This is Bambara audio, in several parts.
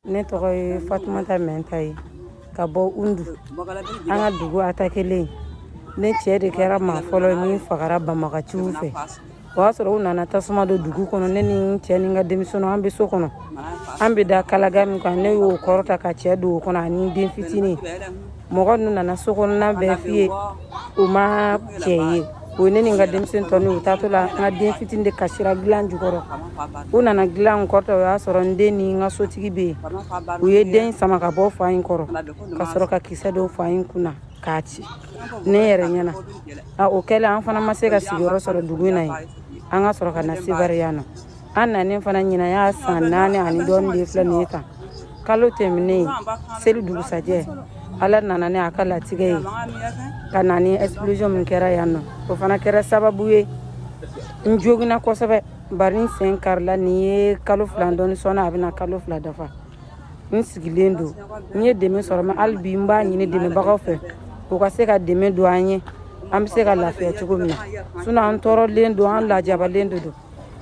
Ne tɔgɔ ye Fatumata Mɛnta ye ka bɔ Undu. An ka dugu atakelen ne cɛ de kɛra maa fɔlɔ min fagara banbagaciw fɛ. O y'a sɔrɔ u nana tasuma don dugu kɔnɔ. Ne ni n cɛ ni n ka denmisɛnninw an bɛ so kɔnɔ. An bɛ da kalaga min kan ne y'o kɔrɔta ka cɛ don o kɔnɔ ani den fitinin. Mɔgɔ ninnu nana so kɔnɔna bɛɛ f'i ye u ma cɛ ye. O ne ni n ka denmisɛnnin tɔ u taatɔ la n ka den fitinin de kasira dilan jukɔrɔ. U nana dilan kɔrɔta o y'a sɔrɔ n den ni n ka sotigi bɛ yen. U ye den sama ka bɔ fa in kɔrɔ ka sɔrɔ ka kisɛ don fa in kunna k'a ci ne yɛrɛ ɲɛna. O kɛlen an fana ma se ka sigiyɔrɔ sɔrɔ dugu in na yen. An ka sɔrɔ ka na Sevare yan nɔ. An nanen fana ɲina y'a san 4 ani dɔɔni de filɛ nin ye tan. Kalo tɛmɛnen seli dugusajɛ Ala nana ne a ka latigɛ ye ka na ni explosion min kɛra yan nɔ. O fana kɛra sababu ye n joginna kosɛbɛ bari n sen karila nin ye kalo 2 dɔɔni sɔnna a bɛna kalo 2 dafa. N sigilen don n ye dɛmɛ sɔrɔ mais hali bi n b'a ɲini dɛmɛbagaw fɛ u ka se ka dɛmɛ don an ye an bɛ se ka lafiya cogo min na. Sinon an tɔɔrɔlen don an lajabalen de don.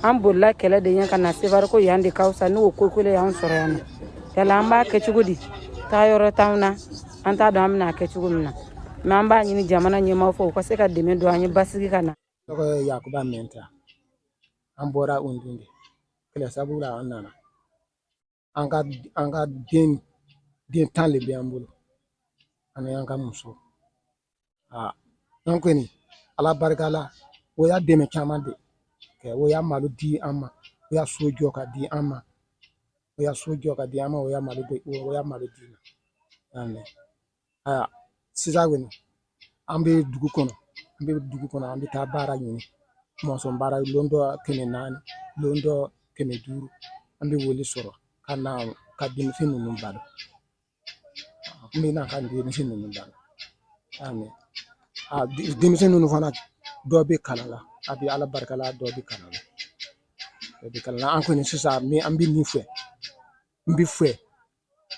An bolila kɛlɛ de ɲɛ ka na Sevare ko yan de ka fisa n'o ko kelen y'an sɔrɔ yan nɔ. Yala an b'a kɛ cogo di? Taa yɔrɔ t'anw na an t'a dɔn an bɛna kɛ cogo min na. Mais an b'a ɲini jamana ɲɛmaaw fɛ u ka se ka dɛmɛ don an ye basigi ka na. Tɔgɔ ye Yakuba Mɛnta. An bɔra Undu de. Kɛlɛ sababu la an nana. An ka den 10 de bɛ an bolo ani an ka muso. An kɔni Ala barika la o y'a dɛmɛ caman de kɛ. O y'a malo di an ma. O y'a so jɔ ka di an ma. O y'a so jɔ ka di an ma. O y'a malo di na. Sisan kɔni an bɛ dugu kɔnɔ. An bɛ taa baara ɲini. Mɔnsɔn baara lon dɔ 400 lon dɔ 500 an bɛ wele sɔrɔ ka na ka denmisɛn ninnu balo. N bɛ na ka denmisɛn ninnu balo. Denmisɛn ninnu fana dɔ bɛ kalan la. A bɛ Ala barika la dɔ bɛ kalan la. An kɔni sisan an bɛ min fɛ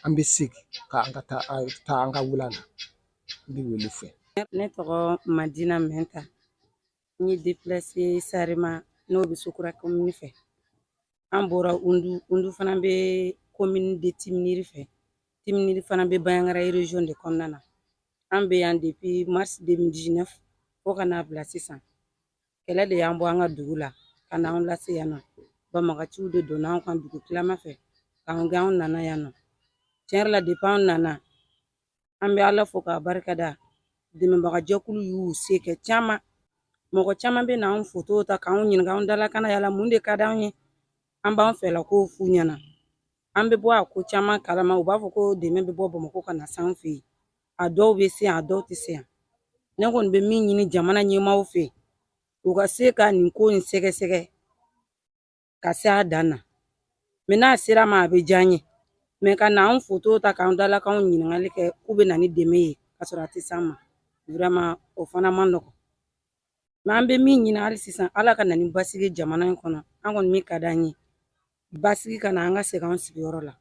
an bɛ segin ka an ka taa an ka wula la. N bɛ wele fɛ. Ne tɔgɔ Madina Mɛnta. N ye déplacé Sarema n'o bɛ Sokura commune fɛ. An bɔra Undu fana bɛ commune de Timiniri fɛ. Timiniri fana bɛ Bayangara région de kɔnɔna na. An bɛ yan depuis mars 2019 fo ka n'a bila sisan. Kɛlɛ de y'an bɔ an ka dugu la ka n'anw lase yan nɔ. Banbagaciw de donna anw kan dugu tilama fɛ k'an gɛn anw nana yan nɔ. Tiɲɛ yɛrɛ la depuis anw nana an bɛ Ala fo k'a barikada. Dɛmɛbagajɛkulu y'u se kɛ caman. Mɔgɔ caman bɛ na anw photo ta k'anw ɲininka anw dalakana yala mun de ka d'anw ye. An b'an fɛlako f'u ɲɛna. An bɛ bɔ a ko caman kalama u b'a fɔ ko dɛmɛ bɛ bɔ Bamakɔ ka na s'anw fɛ yen. A dɔw bɛ se yan a dɔw tɛ se yan. Ne kɔni bɛ min ɲini jamana ɲɛmaaw fɛ u ka se ka nin ko in sɛgɛsɛgɛ ka se a dan na. Mais n'a sera ma a bɛ diya n ye. Mais ka na anw photo ta k'an dalakanw ɲininkali kɛ k'u bɛ na ni dɛmɛ ye ka sɔrɔ a tɛ s'an ma. Vraiment o fana man nɔgɔn. Mais an bɛ min ɲini hali sisan Ala ka na ni basigi jamana in kɔnɔ. An kɔni min ka d'an ye basigi ka na an ka segin an sigiyɔrɔ la.